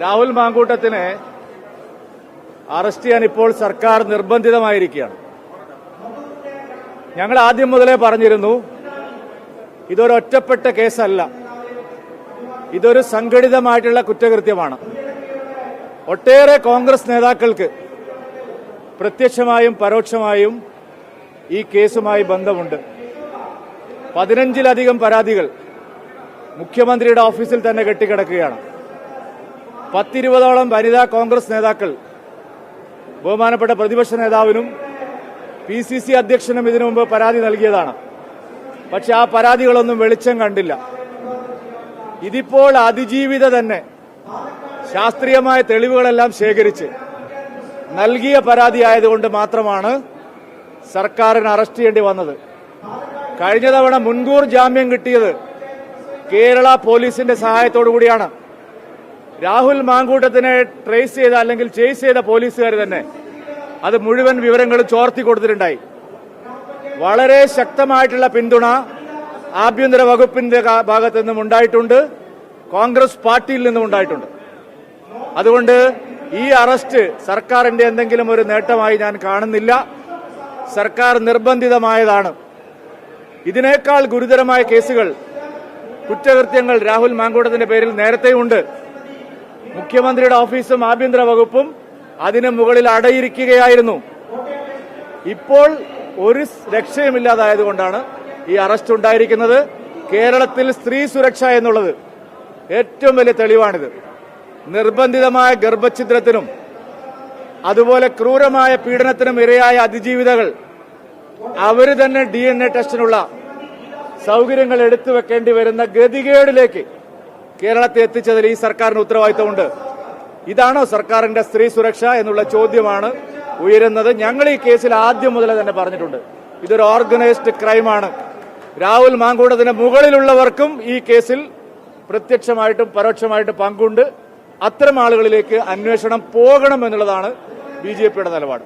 Rahul മാങ്കൂട്ടത്തിനെ arrest ചെയ്യാൻ ഇപ്പോൾ സർക്കാർ നിർബന്ധിതമായിരിക്കുകയാണ്. ഞങ്ങൾ ആദ്യം മുതലേ പറഞ്ഞിരുന്നു, ഇതൊരൊറ്റപ്പെട്ട കേസല്ല, ഇതൊരു സംഘടിതമായിട്ടുള്ള കുറ്റകൃത്യമാണ്. ഒട്ടേറെ കോൺഗ്രസ് നേതാക്കൾക്ക് പ്രത്യക്ഷമായും പരോക്ഷമായും ഈ കേസുമായി ബന്ധമുണ്ട്. 15-ലധികം പരാതികൾ മുഖ്യമന്ത്രിയുടെ ഓഫീസിൽ തന്നെ കെട്ടിക്കിടക്കുകയാണ്. 10-20ഓളം വനിതാ കോൺഗ്രസ് നേതാക്കൾ ബഹുമാനപ്പെട്ട പ്രതിപക്ഷ നേതാവിനും PCC അധ്യക്ഷനും ഇതിനു മുമ്പ് പരാതി നൽകിയതാണ്. പക്ഷെ ആ പരാതികളൊന്നും വെളിച്ചം കണ്ടില്ല. ഇതിപ്പോൾ അതിജീവിത തന്നെ ശാസ്ത്രീയമായ തെളിവുകളെല്ലാം ശേഖരിച്ച് നൽകിയ പരാതി ആയതുകൊണ്ട് മാത്രമാണ് സർക്കാരിന് അറസ്റ്റ് ചെയ്യേണ്ടി വന്നത്. കഴിഞ്ഞ തവണ മുൻകൂർ ജാമ്യം കിട്ടിയത് കേരള പോലീസിന്റെ സഹായത്തോടു കൂടിയാണ്. രാഹുൽ മാങ്കൂട്ടത്തിനെ ട്രേസ് ചെയ്ത അല്ലെങ്കിൽ ചേസ് ചെയ്ത പോലീസുകാർ തന്നെ അത് മുഴുവൻ വിവരങ്ങളും ചോർത്തി കൊടുത്തിട്ടുണ്ടായി. വളരെ ശക്തമായിട്ടുള്ള പിന്തുണ ആഭ്യന്തര വകുപ്പിന്റെ ഭാഗത്തു നിന്നും ഉണ്ടായിട്ടുണ്ട്, കോൺഗ്രസ് പാർട്ടിയിൽ നിന്നും ഉണ്ടായിട്ടുണ്ട്. അതുകൊണ്ട് ഈ അറസ്റ്റ് സർക്കാരിന്റെ എന്തെങ്കിലും ഒരു നേട്ടമായി ഞാൻ കാണുന്നില്ല. സർക്കാർ നിർബന്ധിതമായതാണ്. ഇതിനേക്കാൾ ഗുരുതരമായ കേസുകൾ, കുറ്റകൃത്യങ്ങൾ രാഹുൽ മാങ്കൂട്ടത്തിന്റെ പേരിൽ നേരത്തെയുണ്ട്. മുഖ്യമന്ത്രിയുടെ ഓഫീസും ആഭ്യന്തര വകുപ്പും അതിന് മുകളിൽ അടയിരിക്കുകയായിരുന്നു. ഇപ്പോൾ ഒരു രക്ഷയുമില്ലാതായതുകൊണ്ടാണ് ഈ അറസ്റ്റ് ഉണ്ടായിരിക്കുന്നത്. കേരളത്തിൽ സ്ത്രീ സുരക്ഷ എന്നുള്ളത് ഏറ്റവും വലിയ തെളിവാണിത്. നിർബന്ധിതമായ ഗർഭഛിദ്രത്തിനും അതുപോലെ ക്രൂരമായ പീഡനത്തിനും ഇരയായ അതിജീവിതകൾ അവര് തന്നെ DNA ടെസ്റ്റിനുള്ള സൗകര്യങ്ങൾ എടുത്തു വെക്കേണ്ടി വരുന്ന ഗതികേടിലേക്ക് കേരളത്തെ എത്തിച്ചതിൽ ഈ സർക്കാരിന് ഉത്തരവാദിത്തമുണ്ട്. ഇതാണോ സർക്കാരിന്റെ സ്ത്രീ സുരക്ഷ എന്നുള്ള ചോദ്യമാണ് ഉയരുന്നത്. ഞങ്ങൾ ഈ കേസിൽ ആദ്യം മുതലേ തന്നെ പറഞ്ഞിട്ടുണ്ട്, ഇതൊരു ഓർഗനൈസ്ഡ് ക്രൈമാണ്. രാഹുൽ മാങ്കൂട്ടത്തിന് മുകളിലുള്ളവർക്കും ഈ കേസിൽ പ്രത്യക്ഷമായിട്ടും പരോക്ഷമായിട്ടും പങ്കുണ്ട്. അത്തരം ആളുകളിലേക്ക് അന്വേഷണം പോകണം എന്നുള്ളതാണ് BJPയുടെ നിലപാട്.